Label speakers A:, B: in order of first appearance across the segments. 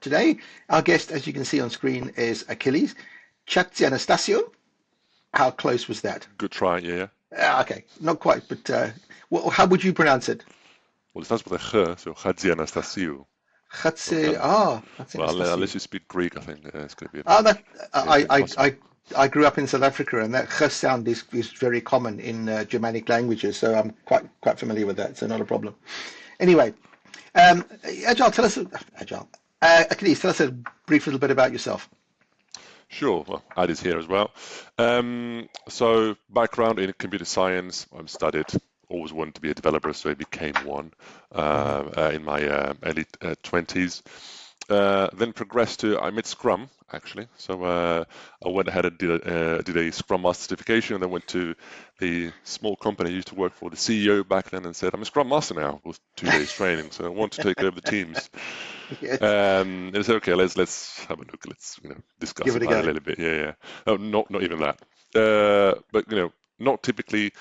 A: Today, our guest, as you can see on screen, is Achilles Chatzianastassiou. How close was that?
B: Good try, yeah.
A: Okay, not quite, but how would you pronounce it?
B: Well, it starts with a ch, so Chatzianastassiou.
A: Chatzi,
B: Well,
A: Chatzianastassiou.
B: unless you speak Greek, I think it's going to be
A: Oh, that
B: impossible.
A: I grew up in South Africa, and that ch sound is very common in Germanic languages, so I'm quite familiar with that. So not a problem. Anyway, um, Agile, tell us Agile. Achilles, tell us a brief little bit about yourself.
B: Sure, well, Adi's here as well. So background in computer science, I've studied, always wanted to be a developer, so I became one in my early 20s. Then progressed to, I made Scrum actually. So I went ahead and did a Scrum Master certification, and then went to the small company I used to work for, the CEO back then, and said, I'm a Scrum Master now with 2 days training, so I want to take over the teams.
A: Yes,
B: And they said, okay, let's have a look, let's discuss
A: give it a
B: about it a
A: go.
B: little bit. Yeah. Oh, not even that. But not typically.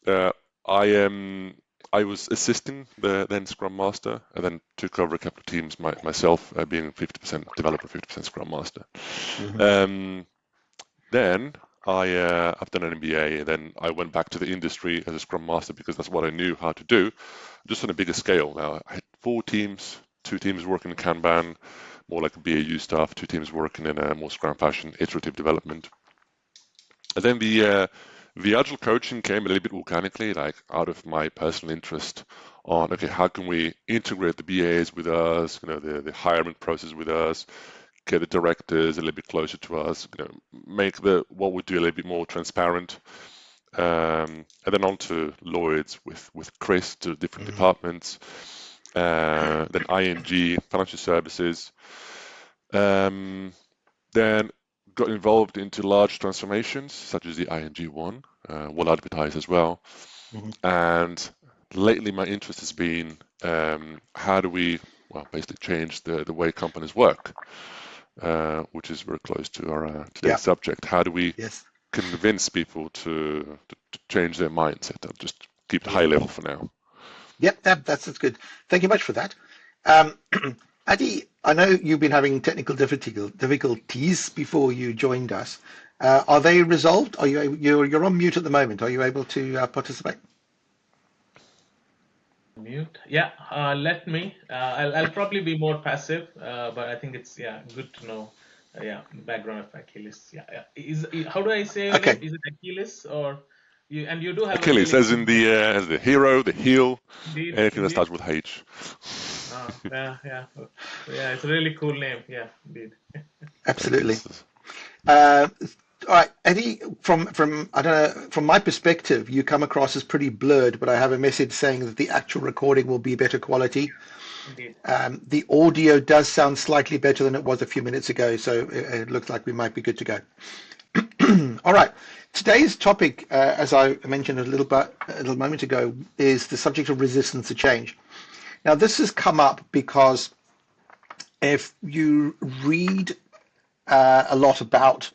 B: Uh, I am. I was assisting the then Scrum Master, and then took over a couple of teams myself, being 50% developer, 50% Scrum Master.
A: Hmm.
B: Um, then I've done an MBA, and then I went back to the industry as a Scrum Master because that's what I knew how to do, just on a bigger scale. Now I had 4 teams, 2 teams working in Kanban, more like BAU stuff, 2 teams working in a more Scrum fashion, iterative development. And then the agile coaching came a little bit organically, like out of my personal interest on, okay, how can we integrate the BAs with us, the hiring process with us, get the directors a little bit closer to us, make the what we do a little bit more transparent. And then on to Lloyd's with Chris to different
A: Hmm.
B: departments. Then ING, financial services. Um, then got involved into large transformations such as the ING one, well advertised as well.
A: Hmm.
B: And lately, my interest has been how do we, well, basically change the way companies work, which is very close to our
A: Yeah.
B: today's subject. How do we
A: Yes.
B: convince people to change their mindset? I'll just keep it high
A: Yeah.
B: level for now.
A: Yep. That's good. Thank you much for that. Um, Adi, I know you've been having technical difficulties before you joined us. Are they resolved? You're on mute at the moment? Are you able to participate?
C: Mute. Yeah, let me. I'll probably be more passive, but I think it's good to know. Yeah, background of Achilles. Yeah. How do I say your name?
A: Okay.
C: Is it Achilles or you? And you do have a
B: Achilles,
C: really
B: as
C: cool
B: in
C: name.
B: the hero, the heel,
C: Indeed,
B: anything that
C: indeed.
B: starts with H.
C: Yeah. Yeah, it's a really cool name. Yeah, indeed.
B: Thank you.
A: Absolutely. Uh, all right, Eddie. From I don't know. From my perspective, you come across as pretty blurred, but I have a message saying that the actual recording will be better quality.
C: Indeed.
A: The audio does sound slightly better than it was a few minutes ago, so it looks like we might be good to go. All right. Today's topic, as I mentioned a little moment ago, is the subject of resistance to change. Now, this has come up because if you read a lot about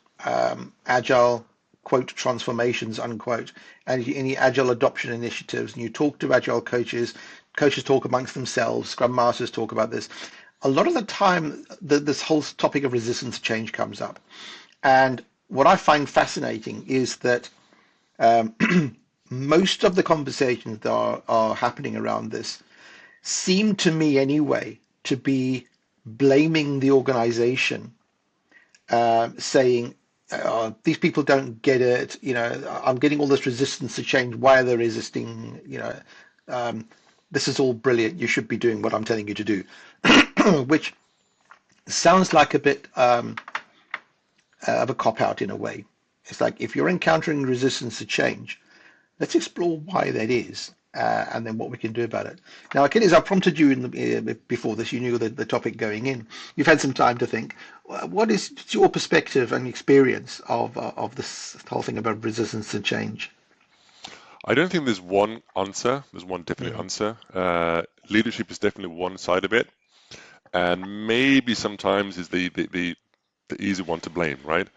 A: agile quote transformations unquote and any agile adoption initiatives, and you talk to agile coaches talk amongst themselves, scrum masters talk about this, a lot of the time this whole topic of resistance to change comes up. And what I find fascinating is that um, most of the conversations that are happening around this seem to me anyway to be blaming the organization, saying, these people don't get it. I'm getting all this resistance to change. Why are they resisting? Um, this is all brilliant. You should be doing what I'm telling you to do, which sounds like a bit of a cop out in a way. It's like if you're encountering resistance to change, let's explore why that is. And then what we can do about it. Now, Achilles, I prompted you before this. You knew the topic going in. You've had some time to think. What is your perspective and experience of this whole thing about resistance to change?
B: I don't think there's one answer. There's one definite
A: Mm,
B: answer. Leadership is definitely one side of it, and maybe sometimes is the easy one to blame, right?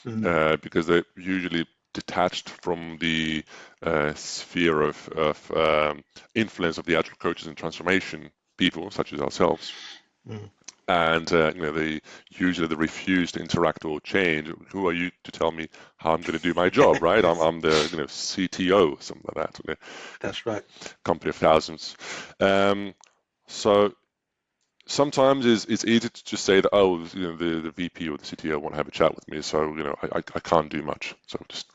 A: mm,
B: Because they're usually detached from the sphere of influence of the agile coaches and transformation people, such as ourselves.
A: mm,
B: and they usually refuse to interact or change. Who are you to tell me how I'm going to do my job, right? I'm the CTO, something like that,
A: That's right.
B: company of thousands. So sometimes it's easy to just say that, oh, the VP or the CTO won't have a chat with me, so I can't do much. So just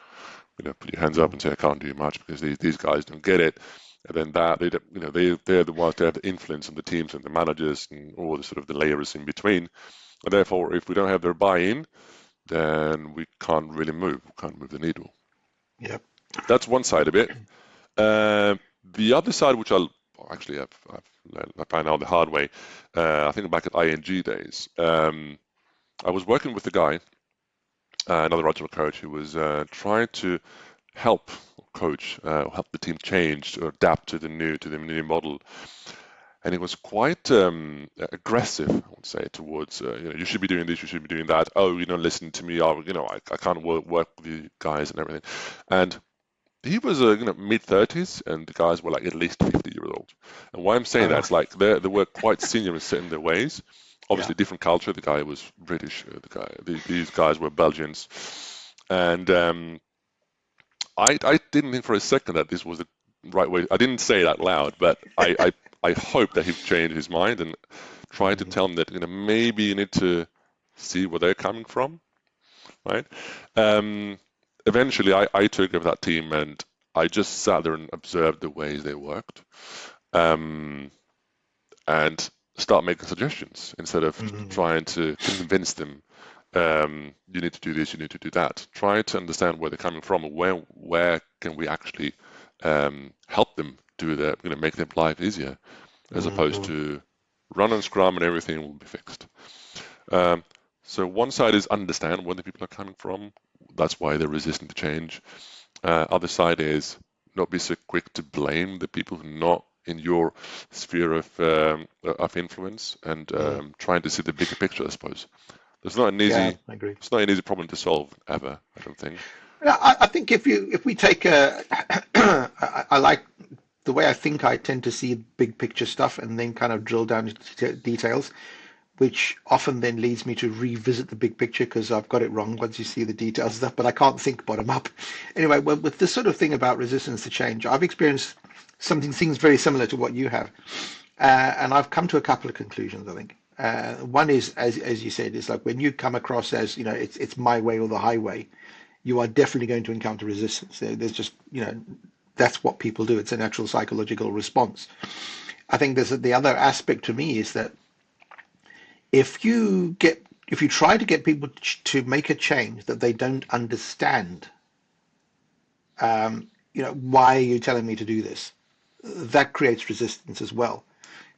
B: put your hands up and say I can't do much because these guys don't get it. And then that they're the ones that have the influence on the teams and the managers and all the sort of the layers in between. And therefore, if we don't have their buy-in, then we can't really move. We can't move the needle.
A: Yep.
B: That's one side of it. The other side, which I found out the hard way, I think back at ING days, I was working with a guy, another agile coach, who was trying to help help the team change or adapt to the new model. And it was quite aggressive, I would say, towards you should be doing this, you should be doing that. Oh, you don't listen to me. I can't work with you guys and everything. And he was mid-30s, and the guys were like at least 50 years old. And why I'm saying that's like they were quite senior and set in their ways.
A: Yeah.
B: Obviously, different culture. The guy was British. These guys were Belgians, and I didn't think for a second that this was the right way. I didn't say it out loud, but I hope that he changed his mind and tried to tell them that maybe you need to see where they're coming from, right? Eventually, I took over that team and I just sat there and observed the ways they worked, and start making suggestions instead of trying to convince them. You need to do this, you need to do that. Try to understand where they're coming from and where can we actually help them do that, make their life easier, as opposed to run on Scrum and everything will be fixed. So one side is understand where the people are coming from. That's why they're resistant to change. Other side is not be so quick to blame the people who are not in your sphere of influence, and trying to see the bigger picture, I suppose. It's not an
A: Yeah,
B: easy
A: I agree.
B: it's not an easy problem to solve ever, I don't think.
A: Yeah, I think if we take I like the way I think I tend to see big picture stuff and then kind of drill down into details, which often then leads me to revisit the big picture because I've got it wrong once you see the details and stuff, but I can't think bottom up. Anyway, with this sort of thing about resistance to change, I've experienced things very similar to what you have. And I've come to a couple of conclusions, I think. One is, as you said, is like when you come across as, it's my way or the highway, you are definitely going to encounter resistance. There's just, that's what people do. It's a natural psychological response. I think there's the other aspect to me is that if you try to get people to make a change that they don't understand, why are you telling me to do this? That creates resistance as well.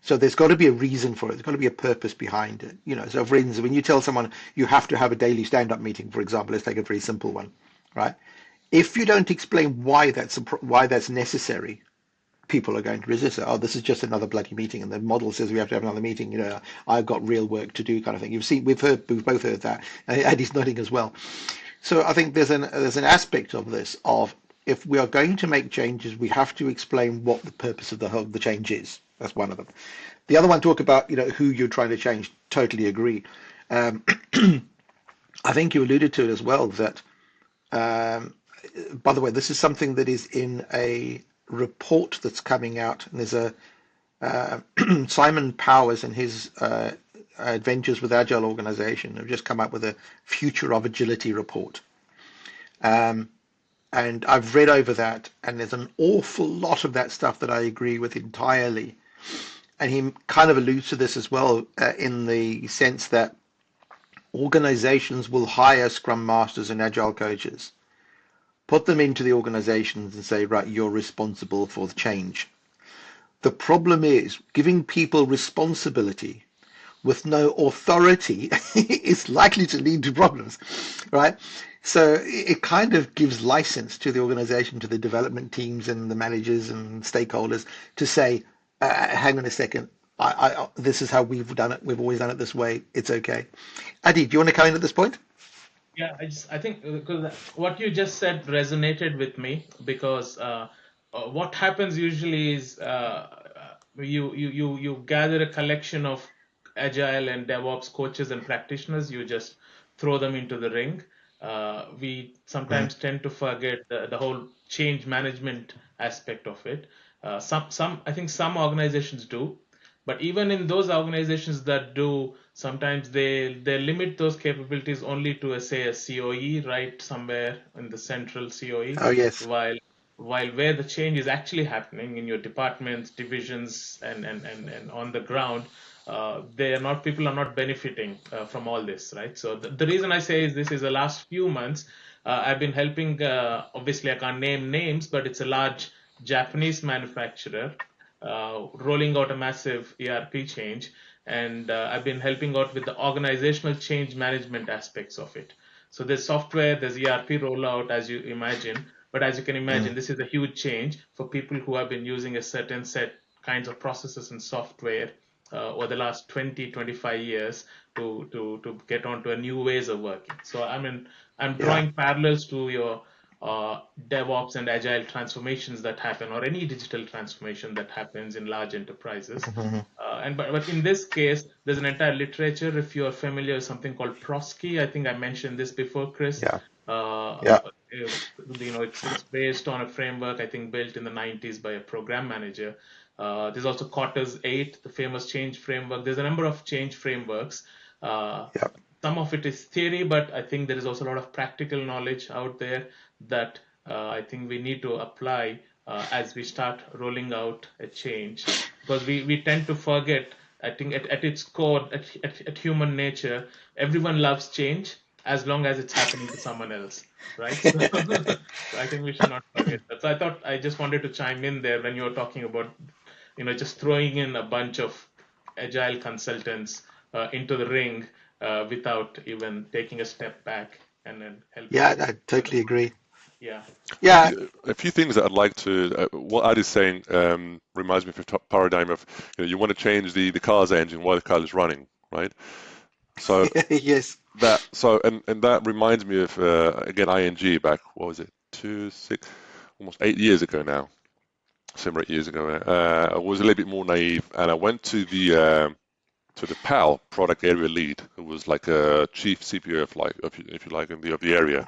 A: So there's got to be a reason for it. There's got to be a purpose behind it. So for instance, when you tell someone you have to have a daily stand-up meeting, for example, let's take a very simple one, right? If you don't explain why that's necessary, people are going to resist it. Oh, this is just another bloody meeting, and the model says we have to have another meeting. I've got real work to do, kind of thing. We've both heard that, and Eddie's nodding as well. So I think there's an aspect of this of if we are going to make changes, we have to explain what the purpose of the change is. That's one of them. The other one, talk about who you're trying to change. Totally agree. I think you alluded to it as well. That by the way, this is something that is in a report that's coming out, and there's a Simon Powers and his Adventures with Agile Organization have just come up with a Future of Agility report. And I've read over that, and there's an awful lot of that stuff that I agree with entirely. And he kind of alludes to this as well, in the sense that organizations will hire Scrum Masters and Agile coaches, put them into the organizations and say, right, you're responsible for the change. The problem is giving people responsibility with no authority is likely to lead to problems, right? So it kind of gives license to the organization, to the development teams and the managers and stakeholders to say, hang on a second, this is how we've done it. We've always done it this way. It's okay. Adi, do you want to come in at this point?
C: Yeah, I think because what you just said resonated with me because what happens usually is you gather a collection of agile and DevOps coaches and practitioners, you just throw them into the ring. We sometimes tend to forget the whole change management aspect of it. I think some organizations do, but even in those organizations that do, sometimes they limit those capabilities only to a COE, right, somewhere in the central COE,
A: Oh, yes.
C: while where the change is actually happening in your departments, divisions, and on the ground, people are not benefiting from all this, right? So the reason I say is this is the last few months, I've been helping, obviously I can't name names, but it's a large Japanese manufacturer rolling out a massive ERP change, and I've been helping out with the organizational change management aspects of it. So there's software, there's ERP rollout, as you imagine, but as you can imagine, this is a huge change for people who have been using a certain set kinds of processes and software over the last 20, 25 years to get onto a new ways of working. So I'm
A: Yeah.
C: drawing parallels to your DevOps and agile transformations that happen, or any digital transformation that happens in large enterprises. But in this case, there's an entire literature. If you're familiar with something called Prosky, I think I mentioned this before, Chris.
A: Yeah.
C: Uh,
A: Yeah.
C: it's based on a framework I think built in the 90s by a program manager. There's also Kotter's 8, the famous change framework. There's a number of change frameworks.
A: Yeah.
C: Some of it is theory, but I think there is also a lot of practical knowledge out there that I think we need to apply as we start rolling out a change, because we tend to forget. I think at its core, at human nature, everyone loves change as long as it's happening to someone else, right? So, so I think we should not forget that. So I thought I just wanted to chime in there when you were talking about, just throwing in a bunch of agile consultants into the ring without even taking a step back and then helping
A: Yeah,
C: them.
A: I totally agree.
C: Yeah.
A: Yeah.
B: A few things that I'd like to, what Ad is saying reminds me of a paradigm of, you want to change the car's engine while the car is running, right? So
A: Yes.
B: and that reminds me of again ING back, what was it, 6, almost 8 years ago now, 7 or 8 years ago. I was a little bit more naive, and I went to the PAL, product area lead, who was like a chief CPO if you like, of the area.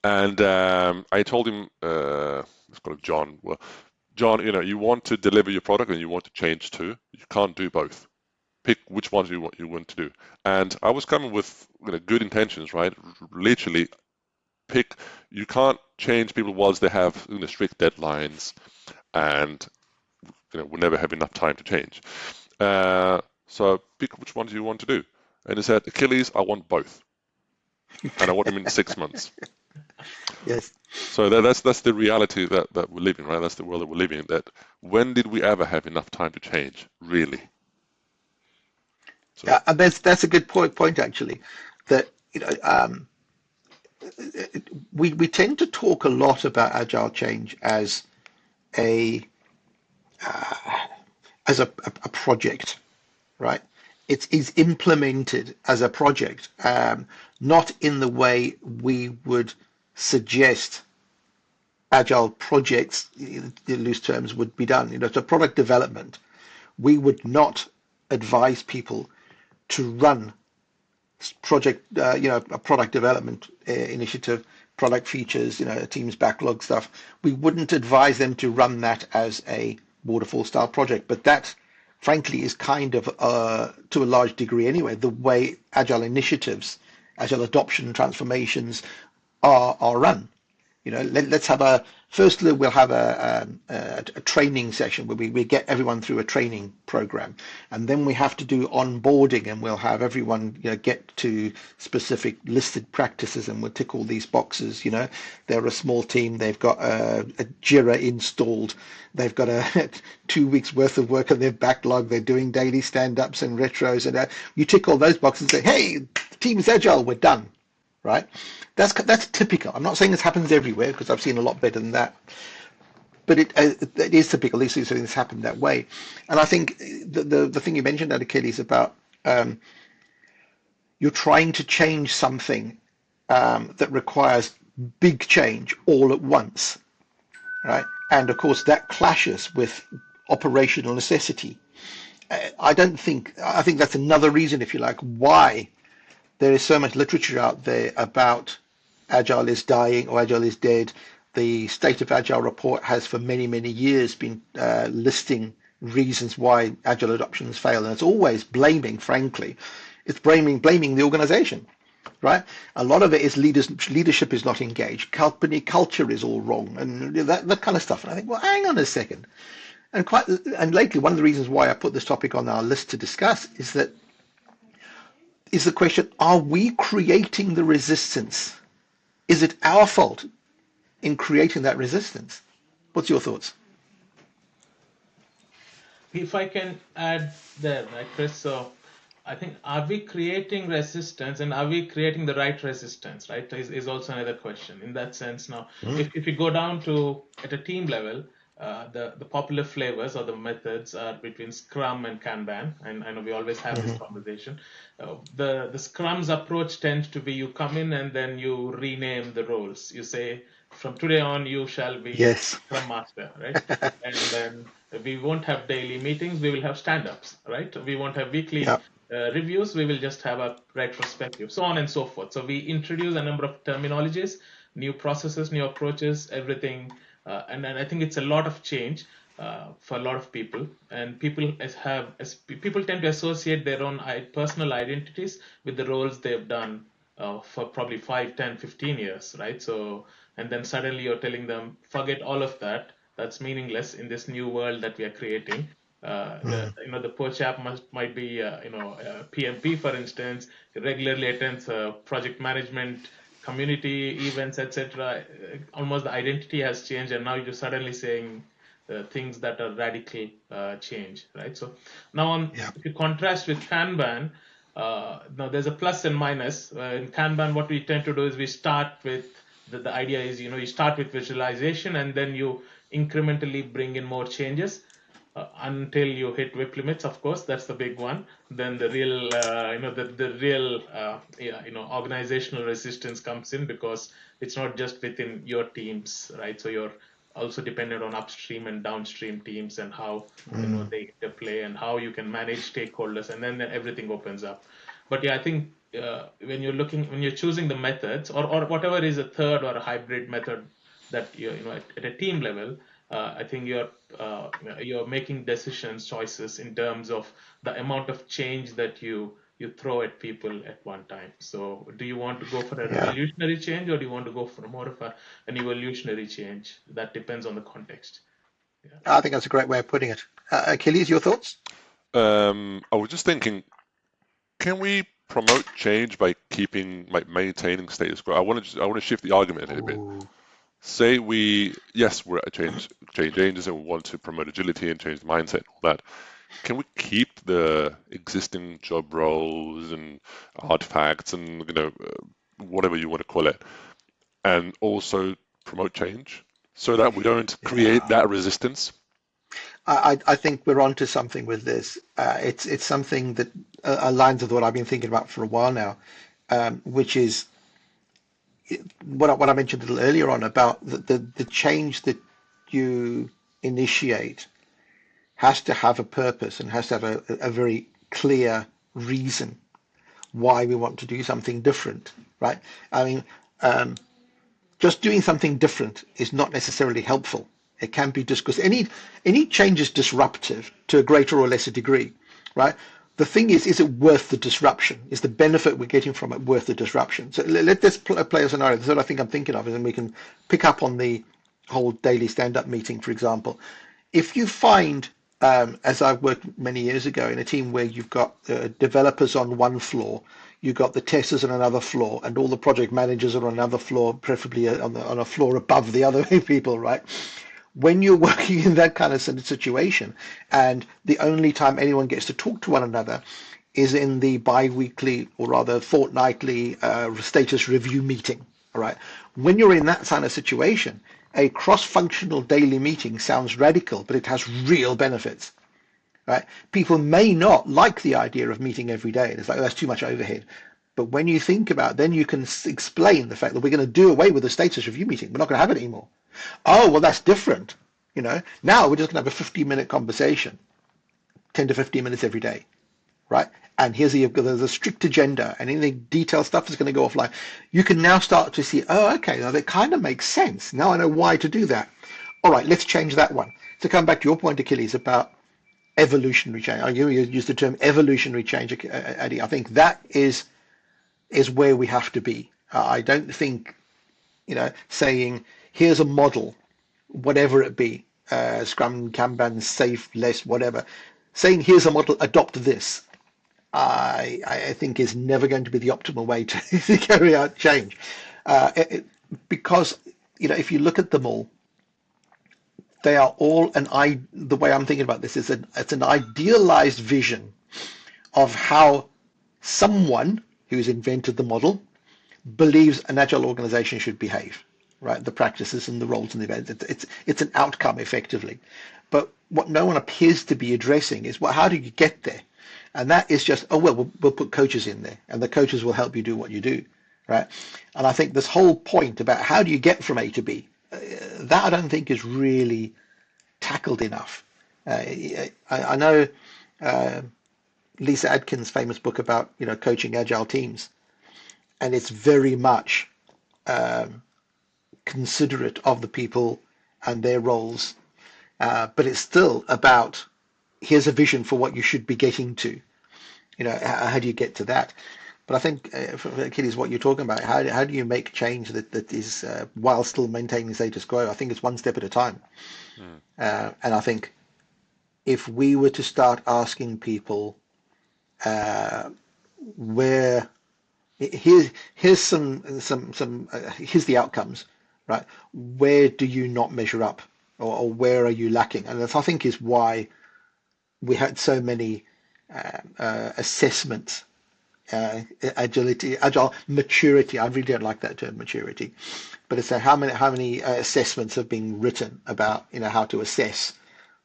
B: And I told him, let's call it John. Well, John, you want to deliver your product and you want to change too. You can't do both. Pick which ones you want to do. And I was coming with good intentions, right? Literally, pick. You can't change people whilst they have strict deadlines, and we'll never have enough time to change. So pick which ones you want to do. And he said, Achilles, I want both, and I want them in 6 months.
A: Yes.
B: So that's the reality that we're living, right? That's the world that we're living in. That when did we ever have enough time to change, really? So
A: Yeah, and that's a good point actually. That we tend to talk a lot about agile change as a a project, right? It is implemented as a project, not in the way we would suggest agile projects, in loose terms, would be done. It's a product development. We would not advise people to run project, a product development initiative, product features, a team's backlog stuff. We wouldn't advise them to run that as a waterfall style project, but that frankly is kind of to a large degree anyway the way agile initiatives, agile adoption transformations are run. Let's have we'll have a training session where we get everyone through a training program, and then we have to do onboarding, and we'll have everyone get to specific listed practices, and we'll tick all these boxes. They're a small team, they've got a Jira installed, they've got 2 weeks worth of work on their backlog, they're doing daily stand-ups and retros, and you tick all those boxes and say, hey, the team's agile, we're done. Right? That's typical. I'm not saying this happens everywhere, because I've seen a lot better than that, but it is typical. These things happen that way. And I think the thing you mentioned, Achilles, about you're trying to change something that requires big change all at once, right? And of course that clashes with operational necessity. I think that's another reason, if you like, why there is so much literature out there about agile is dying or agile is dead. The State of Agile report has for many, many years been listing reasons why agile adoptions fail, and it's always blaming, frankly, it's blaming the organization, right? A lot of it is leadership is not engaged, company culture is all wrong, and that kind of stuff. And I think, well, hang on a second. And lately, one of the reasons why I put this topic on our list to discuss is the question: are we creating the resistance? Is it our fault in creating that resistance? What's your thoughts?
C: If I can add there, right, Chris? So I think, are we creating resistance, and are we creating the right resistance, right? Is also another question in that sense. Now, if you go down to at a team level, the popular flavors or the methods are between Scrum and Kanban, and I know we always have this conversation. The Scrum's approach tends to be you come in and then you rename the roles. You say, from today on, you shall be
A: Yes.
C: Scrum Master, right? And then we won't have daily meetings. We will have stand-ups, right? We won't have weekly
A: Yeah.
C: reviews. We will just have a retrospective, so on and so forth. So we introduce a number of terminologies, new processes, new approaches, everything. And I think it's a lot of change for a lot of people. And people people tend to associate their own personal identities with the roles they've done for probably 5, 10, 15 years, right? So, and then suddenly you're telling them, forget all of that. That's meaningless in this new world that we are creating. The poor chap might be, PMP, for instance, regularly attends project management, community events, etc. Almost the identity has changed, and now you're suddenly saying things that are radical change, right? So now, if you contrast with Kanban, now there's a plus and minus. In Kanban, what we tend to do is we start with the idea is, you start with visualization and then you incrementally bring in more changes until you hit WIP limits. Of course, that's the big one. Then the real, the real, organizational resistance comes in, because it's not just within your teams, right? So you're also dependent on upstream and downstream teams and how they interplay and how you can manage stakeholders, and then everything opens up. But yeah, I think when you're choosing the methods or whatever is a third or a hybrid method that at a team level, I think you're making choices in terms of the amount of change that you throw at people at one time. So do you want to go for a revolutionary change, or do you want to go for more of an evolutionary change? That depends on the context. Yeah.
A: I think that's a great way of putting it. Achilles, your thoughts?
B: I was just thinking, can we promote change by maintaining status quo? I want to shift the argument a little bit. Say we're at change agents and we want to promote agility and change the mindset and all that. Can we keep the existing job roles and artifacts and whatever you want to call it, and also promote change so that we don't create that resistance?
A: I think we're onto something with this. It's something that aligns with what I've been thinking about for a while now, which is what I mentioned a little earlier on about the change that you initiate has to have a purpose and has to have a very clear reason why we want to do something different, right? I mean, just doing something different is not necessarily helpful. It can be just because any change is disruptive to a greater or lesser degree, right? The thing is it worth the disruption? Is the benefit we're getting from it worth the disruption? So let's play a scenario. This is what I think I'm thinking of, and then we can pick up on the whole daily stand-up meeting, for example. If you find, as I worked many years ago in a team where you've got developers on one floor, you've got the testers on another floor, and all the project managers are on another floor, preferably on a floor above the other people, right? When you're working in that kind of situation, and the only time anyone gets to talk to one another is in the bi-weekly or rather fortnightly status review meeting, all right? When you're in that kind of situation, a cross-functional daily meeting sounds radical, but it has real benefits, right? People may not like the idea of meeting every day. It's like, oh, that's too much overhead. But when you think about it, then you can explain the fact that we're going to do away with the status review meeting. We're not going to have it anymore. Oh, well, that's different. Now we're just going to have a 15-minute conversation. 10 to 15 minutes every day, right? And there's a strict agenda, and any detailed stuff is going to go offline. You can now start to see, oh, okay, now that kind of makes sense. Now I know why to do that. All right, let's change that one. To come back to your point, Achilles, about evolutionary change. You use the term evolutionary change, Eddie. I think that is where we have to be. I don't think, saying here's a model, whatever it be, Scrum, Kanban, safe, less, whatever, saying here's a model, adopt this. I think is never going to be the optimal way to carry out change, because if you look at them all, they are all the way I'm thinking about this is it's an idealized vision of how someone who's invented the model believes an agile organization should behave, right? The practices and the roles and the events. It's an outcome effectively. But what no one appears to be addressing is, well, how do you get there? And that is just, we'll put coaches in there, and the coaches will help you do what you do, right? And I think this whole point about how do you get from A to B, that I don't think is really tackled enough. I know Lisa Adkins' famous book about coaching agile teams, and it's very much considerate of the people and their roles, but it's still about here's a vision for what you should be getting to. How do you get to that? But I think, Achilles, what you're talking about, how do you make change that is while still maintaining status quo? I think it's one step at a time. And I think if we were to start asking people where here's some here's the outcomes, right? Where do you not measure up, or where are you lacking? And that I think is why we had so many assessments, agile maturity. I really don't like that term, maturity, but it's how many assessments have been written about how to assess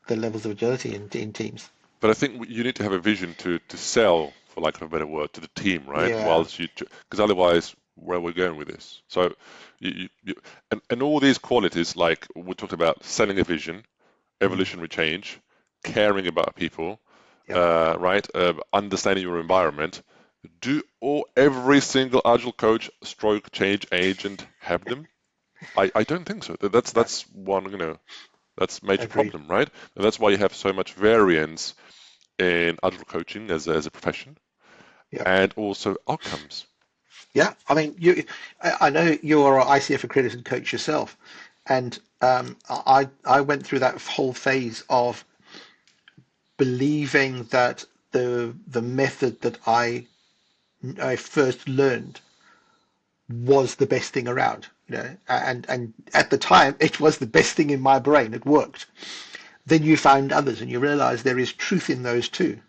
A: the levels of agility in teams.
B: But I think you need to have a vision to sell, for lack of a better word, to the team, right?
A: Yeah.
B: Because otherwise, where are we going with this? So, and all these qualities, like we talked about, selling a vision, evolutionary change, caring about people, right? Understanding your environment. Do every single agile coach stroke change agent have them? I don't think so. That's one, that's a major
A: Agreed.
B: problem, right? And that's why you have so much variance in agile coaching as a profession, and also outcomes.
A: Yeah, I mean, I know you're an ICF accredited coach yourself, and I went through that whole phase of believing that the method that I first learned was the best thing around, and at the time it was the best thing in my brain. It worked. Then you find others, and you realize there is truth in those too.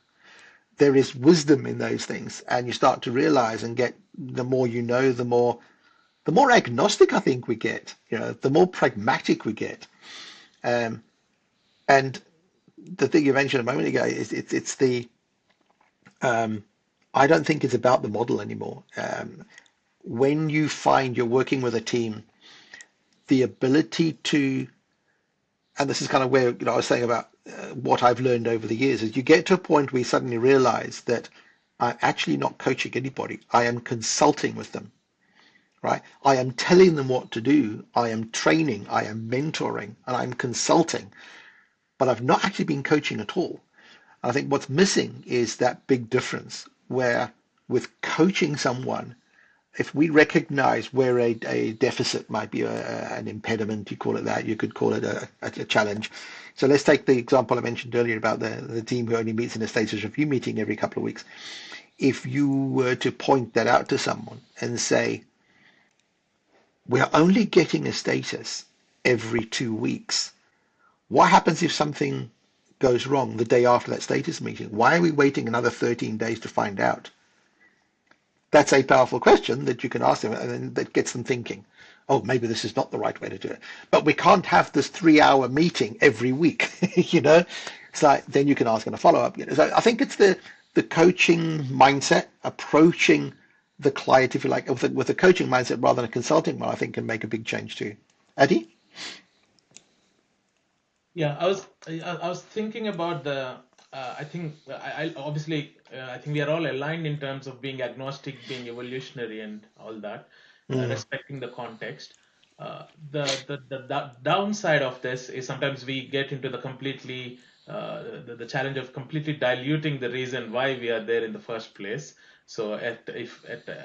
A: There is wisdom in those things, and you start to realize and get the more you know, the more agnostic I think we get. The more pragmatic we get. And the thing you mentioned a moment ago is it's the I don't think it's about the model anymore. When you find you're working with a team, the ability to, and this is kind of where I was saying about what I've learned over the years, is you get to a point where you suddenly realize that I'm actually not coaching anybody. I am consulting with them, right? I am telling them what to do. I am training. I am mentoring, and I'm consulting, but I've not actually been coaching at all. I think what's missing is that big difference where with coaching someone, if we recognize where a deficit might be an impediment, you call it that, you could call it a challenge. So let's take the example I mentioned earlier about the team who only meets in a status review meeting every couple of weeks. If you were to point that out to someone and say, we're only getting a status every 2 weeks, what happens if something goes wrong the day after that status meeting? Why are we waiting another 13 days to find out? That's a powerful question that you can ask them, and then that gets them thinking, oh, maybe this is not the right way to do it. But we can't have this 3-hour meeting every week, So then you can ask in a follow-up. So I think it's the coaching mindset, approaching the client, if you like, with a coaching mindset rather than a consulting one, I think can make a big change too. Eddie?
C: Yeah, I was thinking about I think I obviously I think we are all aligned in terms of being agnostic, being evolutionary, and all that,
A: Mm,
C: respecting the context. The downside of this is sometimes we get into the completely the challenge of completely diluting the reason why we are there in the first place. So at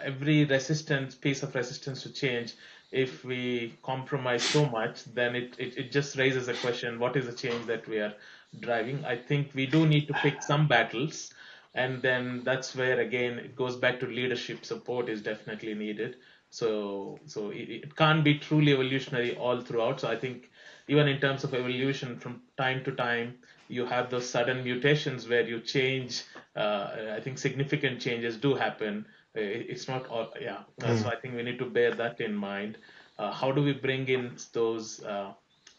C: every resistance piece of resistance to change, if we compromise so much, then it just raises a question: what is the change that we are driving? I think we do need to pick some battles, and then that's where again it goes back to leadership support is definitely needed. So it can't be truly evolutionary all throughout. So I think even in terms of evolution, from time to time, you have those sudden mutations where you change. I think significant changes do happen. It's not all, yeah. So
A: mm.
C: I think we need to bear that in mind. How do we bring in those?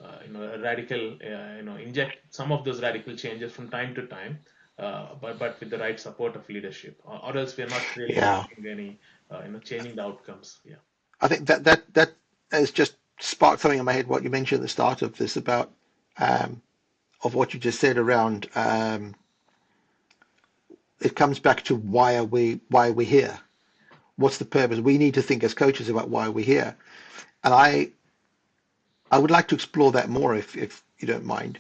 C: Radical, inject some of those radical changes from time to time, but with the right support of leadership, or else we are not really
A: Yeah,
C: achieving any, changing the outcomes. Yeah.
A: I think that has just sparked something in my head. What you mentioned at the start of this about of what you just said around it comes back to why are we here? What's the purpose? We need to think as coaches about why we're here. And I would like to explore that more if you don't mind,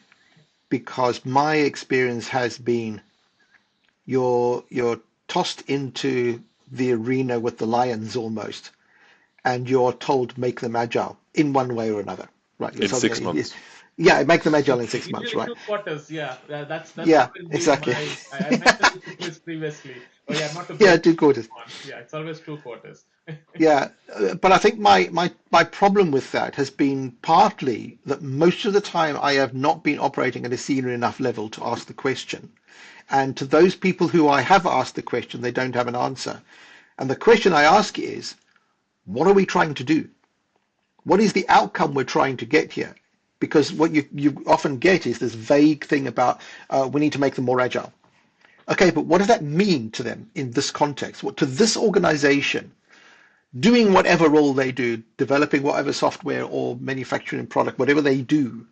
A: because my experience has been you're tossed into the arena with the lions almost, and you're told make them agile in one way or another, right? You're
B: In
A: told,
B: 6 months.
A: yeah, make them agile in 6 months,
C: Usually
A: right?
C: 2 quarters, yeah. That's
A: Yeah,
C: always been
A: exactly.
C: my. I mentioned this to Chris previously. Oh yeah, not to
A: Yeah,
C: break
A: 2 quarters.
C: on. Yeah, it's always 2 quarters.
A: Yeah, but I think my problem with that has been partly that most of the time I have not been operating at a senior enough level to ask the question. And to those people who I have asked the question, they don't have an answer. And the question I ask is, what are we trying to do? What is the outcome we're trying to get here? Because what you often get is this vague thing about we need to make them more agile. Okay, but what does that mean to them in this context? What to this organization? Doing whatever role they do, developing whatever software or manufacturing product, whatever they do,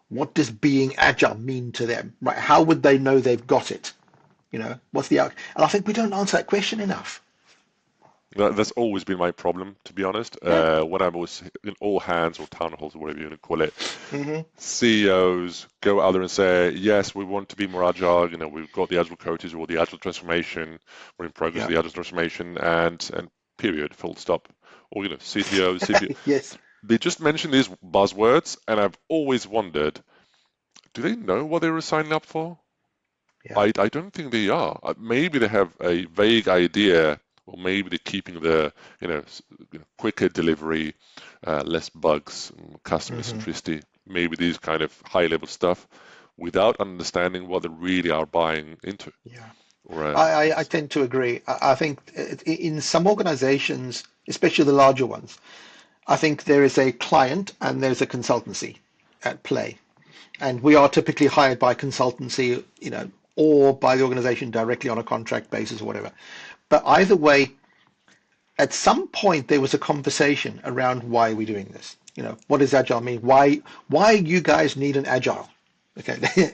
A: what does being agile mean to them? Right? How would they know they've got it? What's the out? And I think we don't answer that question enough.
B: That's always been my problem, to be honest.
A: Yeah.
B: When I was in all hands or town halls or whatever you want to call it,
A: Hmm.
B: CEOs go out there and say, yes, we want to be more agile. We've got the agile coaches or the agile transformation. We're in progress
A: Yeah.
B: with the agile transformation and period, full stop. Or, CTO, CPO.
A: Yes.
B: They just mention these buzzwords, and I've always wondered, do they know what they were signing up for?
A: Yeah.
B: I don't think they are. Maybe they have a vague idea, or maybe they're keeping the quicker delivery, less bugs, customer
A: Hmm.
B: centricity. Maybe these kind of high level stuff, without understanding what they really are buying into.
A: Yeah.
B: Or
A: I tend to agree. I think in some organizations, especially the larger ones, I think there is a client and there's a consultancy at play. And we are typically hired by consultancy, or by the organization directly on a contract basis or whatever. But either way, at some point there was a conversation around why are we doing this? What does agile mean? Why you guys need an agile? Okay,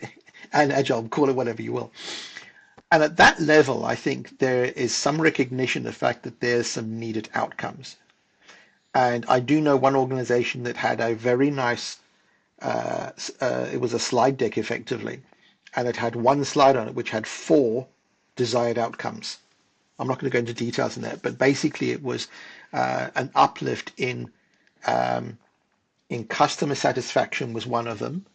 A: and agile, call it whatever you will. And at that level, I think there is some recognition of the fact that there's some needed outcomes. And I do know one organization that had a very nice, it was a slide deck effectively, and it had one slide on it which had 4 desired outcomes. I'm not going to go into details on that, but basically it was an uplift in customer satisfaction was one of them.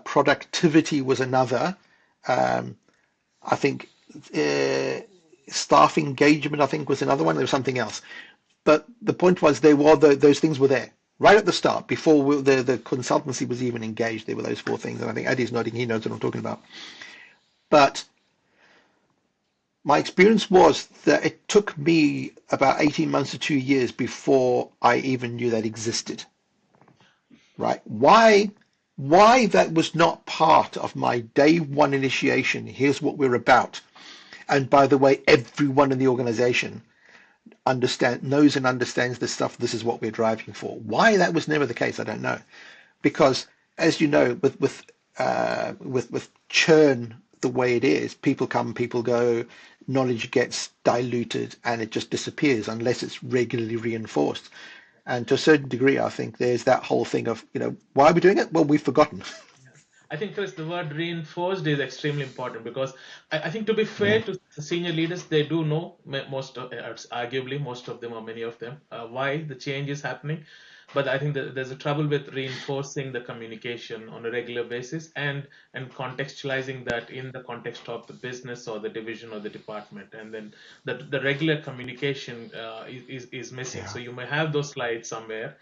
A: Productivity was another. Um, I think staff engagement, I think, was another one. There was something else. But the point was those things were there right at the start before the consultancy was even engaged. There were those 4 things, and I think Eddie's nodding. He knows what I'm talking about. But my experience was that it took me about 18 months to 2 years before I even knew that existed. Right? Why that was not part of my day one initiation. Here's what we're about. And by the way, everyone in the organization knows and understands this stuff. This is what we're driving for. Why that was never the case, I don't know. Because as you know, with churn the way it is. People come, people go, knowledge gets diluted and it just disappears unless it's regularly reinforced. And to a certain degree, I think there's that whole thing of, why are we doing it? Well, we've forgotten.
C: Yeah. I think, Chris, the word reinforced is extremely important because I think, to be
A: Yeah,
C: fair to the senior leaders, they do know most of, arguably most of them or many of them, why the change is happening. But I think that there's a trouble with reinforcing the communication on a regular basis and contextualizing that in the context of the business or the division or the department. And then the regular communication is missing.
A: yeah,
C: So you may have those slides somewhere,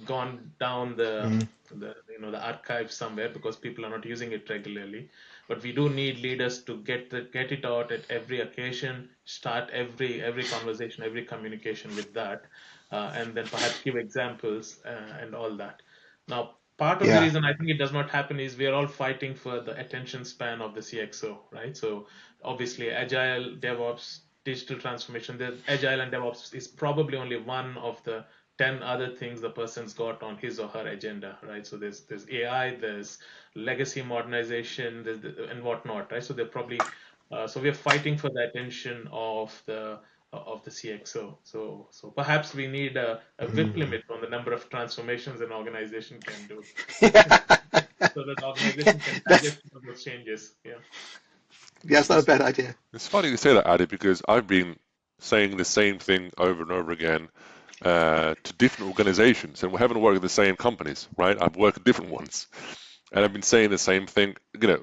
C: gone down
A: mm,
C: the archive somewhere because people are not using it regularly. But we do need leaders to get it out at every occasion, start every conversation, every communication with that, and then perhaps give examples and all that. Now, part of the
A: yeah,
C: reason I think it does not happen is we are all fighting for the attention span of the CXO, right? So obviously, agile, DevOps, digital transformation, the agile and DevOps is probably only one of the 10 other things the person's got on his or her agenda, right? So there's AI, there's legacy modernization, and whatnot, right? So they're probably so we're fighting for the attention of the CXO. So perhaps we need a WIP
A: mm.
C: limit on the number of transformations an organization can do,
A: Yeah.
C: so that the organization can
A: That's
C: digest some of those changes. Yeah.
A: that's not a
B: It's,
A: bad idea.
B: it's funny you say that, Adi, because I've been saying the same thing over and over again to different organizations, and we haven't worked at the same companies, right? I've worked at different ones, and I've been saying the same thing,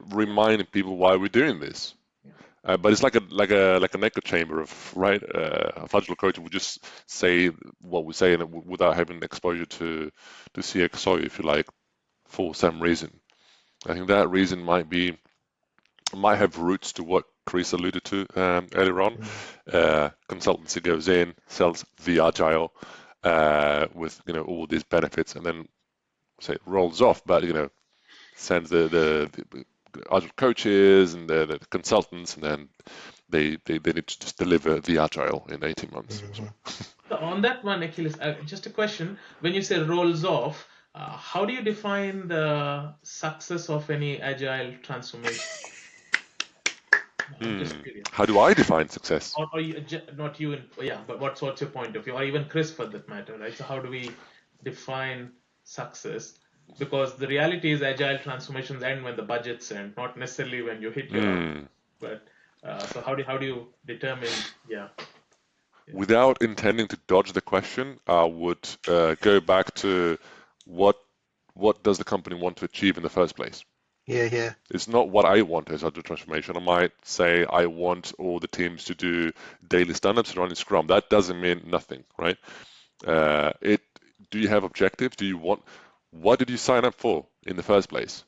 B: reminding people why we're doing this.
C: Yeah.
B: But it's like an echo chamber of right. A agile coach would just say what we say, and without having exposure to CXO, if you like, for some reason. I think that reason might have roots to what Chris alluded to earlier on.
A: Mm.
B: Consultancy goes in, sells the agile with all these benefits, and then say it rolls off, but sends the agile coaches and the consultants, and then they need to just deliver the agile in 18 months or so.
A: Mhm.
C: So on that one, Achilles, just a question. When you say rolls off, how do you define the success of any agile transformation? I'm just curious.
B: How do I define success?
C: Or you, not you, yeah, but what's your point of view, or even Chris for that matter, right? So how do we define success? Because the reality is agile transformations end when the budgets end, not necessarily when you hit your output.
B: Hmm.
C: But so how do you determine? Yeah, yeah,
B: Without intending to dodge the question, I would go back to what what does the company want to achieve in the first place?
A: Yeah, yeah,
B: It's not what I want as agile transformation. I might say I want all the teams to do daily stand-ups and running Scrum. That doesn't mean nothing, right? It. Do you have objectives? Do you want? What did you sign up for in the first place?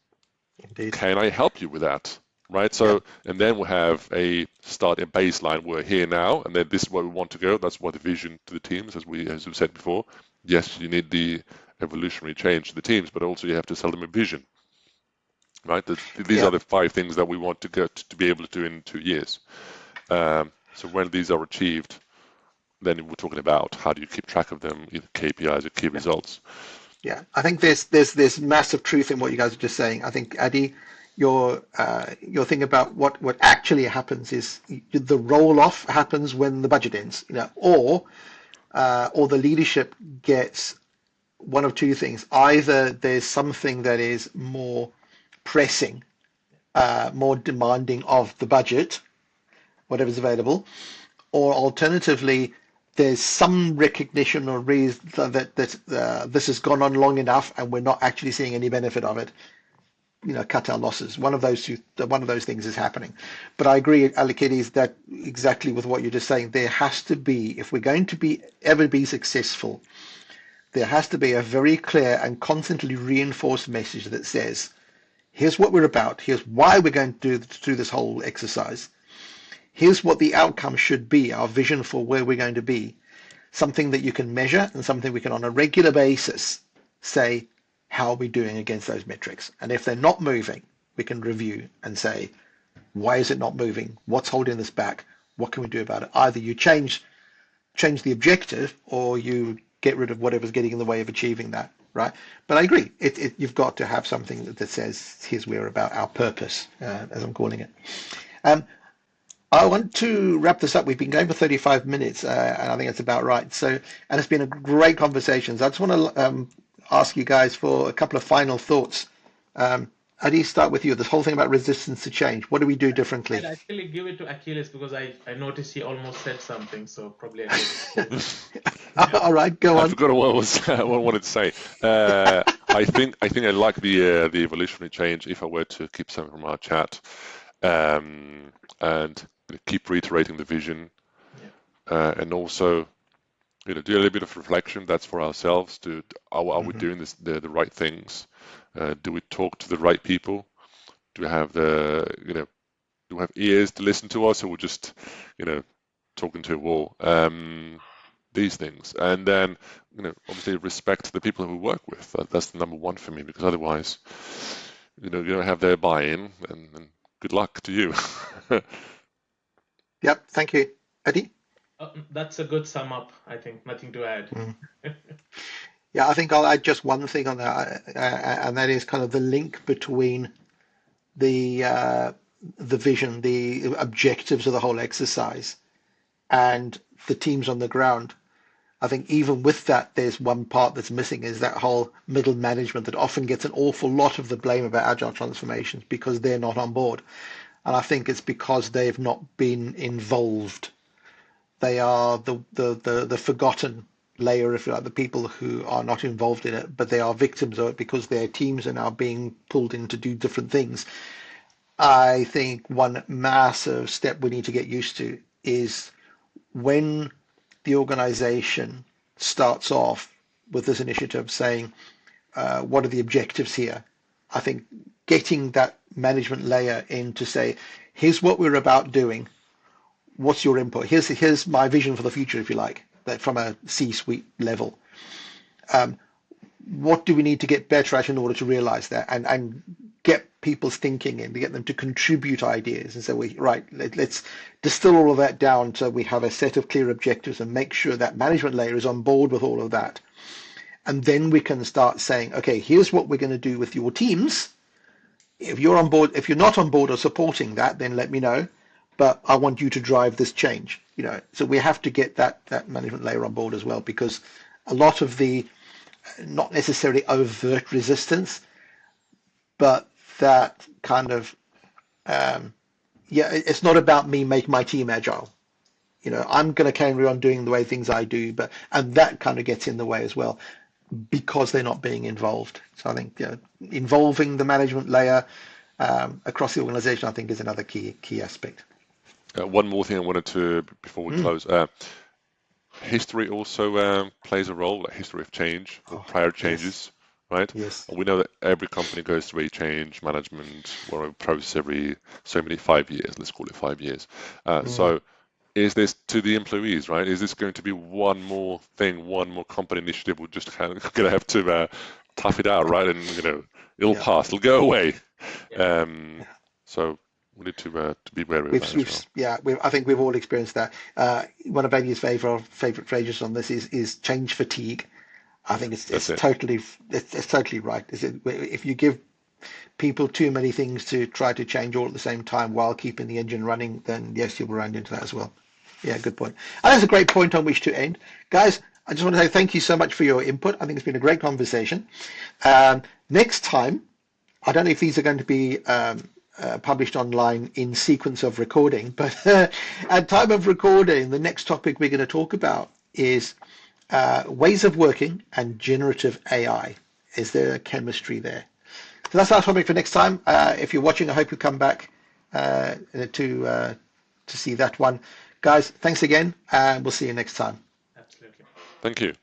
A: indeed.
B: Can I help you with that? Right.
A: Yeah,
B: So, and then we'll have a starting baseline. We're here now, and then this is where we want to go. That's what the vision to the teams, as we've said before. Yes, you need the evolutionary change to the teams, but also you have to sell them a vision. Right. These
A: yeah,
B: are the 5 things that we want to get to be able to do in 2 years. So when these are achieved, then we're talking about how do you keep track of them, either KPIs or key
A: yeah,
B: results.
A: yeah. I think there's massive truth in what you guys are just saying. I think Adi, your thing about what actually happens is the roll off happens when the budget ends, or the leadership gets one of two things. Either there's something that is more pressing, more demanding of the budget, whatever's available, or alternatively, there's some recognition or reason that this has gone on long enough and we're not actually seeing any benefit of it. Cut our losses. One of those things is happening. But I agree, Alikides, that exactly with what you're just saying. There has to be, if we're going to ever be successful, there has to be a very clear and constantly reinforced message that says, here's what we're about. Here's why we're going to do this whole exercise. Here's what the outcome should be, our vision for where we're going to be. Something that you can measure and something we can on a regular basis say, how are we doing against those metrics? And if they're not moving, we can review and say, why is it not moving? What's holding this back? What can we do about it? Either you change the objective or you get rid of whatever's getting in the way of achieving that. right? But I agree, you've got to have something that says, here's we're about our purpose, as I'm calling it. Um, I want to wrap this up. We've been going for 35 minutes, and I think that's about right. So, and it's been a great conversation. So I just want to ask you guys for a couple of final thoughts. Adi, start with you. This whole thing about resistance to change. What do we do differently?
C: I'd actually give it to Achilles because I noticed he almost said something, so probably I give it.
A: All right, go
B: I
A: on.
B: forgot what I wanted to say. I think I like the evolutionary change. If I were to keep something from our chat, and keep reiterating the vision, and also do a little bit of reflection. That's for ourselves. Are we doing the right things? Do we talk to the right people? Do we have do we have ears to listen to us, or we're just talking to a wall? These things, and then obviously respect the people who we work with. That's the number one for me, because otherwise you don't have their buy-in, and good luck to you.
A: Yep, thank you. Adi?
C: That's a good sum up, I think. Nothing to add.
A: Yeah, I think I'll add just one thing on that, and that is kind of the link between the vision, the objectives of the whole exercise, and the teams on the ground. I think even with that, there's one part that's missing, is that whole middle management that often gets an awful lot of the blame about agile transformations because they're not on board. And I think it's because they've not been involved. They are the forgotten layer, if you like, the people who are not involved in it, but they are victims of it because their teams are now being pulled in to do different things. I think one massive step we need to get used to is when the organization starts off with this initiative saying, what are the objectives here? I think getting that management layer in to say, here's what we're about doing. What's your input? Here's my vision for the future, if you like, that from a C-suite level. What do we need to get better at in order to realize that, and get people's thinking in, to get them to contribute ideas, and say, let's distill all of that down so we have a set of clear objectives and make sure that management layer is on board with all of that. And then we can start saying, okay, here's what we're going to do with your teams. If you're on board, if you're not on board or supporting that, then let me know. But I want you to drive this change. So we have to get that management layer on board as well, because a lot of the not necessarily overt resistance, but that kind of it's not about me making my team agile. I'm going to carry on doing the way things I do, and that kind of gets in the way as well, because they're not being involved. So I think involving the management layer across the organization, I think, is another key aspect.
B: One more thing I wanted to, before we close, history also plays a role, like history of change or prior changes, right?
A: Yes.
B: We know that every company goes through a change management or a process every 5 years, let's call it 5 years. So is this to the employees, right? Is this going to be one more thing, one more company initiative? We're just kind of going to have to tough it out, right? And, it'll pass, it'll go away. So we need to be wary of that as well.
A: Yeah, I think we've all experienced that. One of Eddie's favorite phrases on this is change fatigue. I think it's totally right. If you give people too many things to try to change all at the same time while keeping the engine running, then yes, you'll run into that as well. Yeah, good point. And that's a great point on which to end. Guys, I just want to say thank you so much for your input. I think it's been a great conversation. Next time, I don't know if these are going to be published online in sequence of recording, but at time of recording, the next topic we're going to talk about is ways of working and generative AI. Is there a chemistry there? So that's our topic for next time. If you're watching, I hope you come back to see that one. Guys, thanks again, and we'll see you next time.
C: Absolutely.
B: Thank you.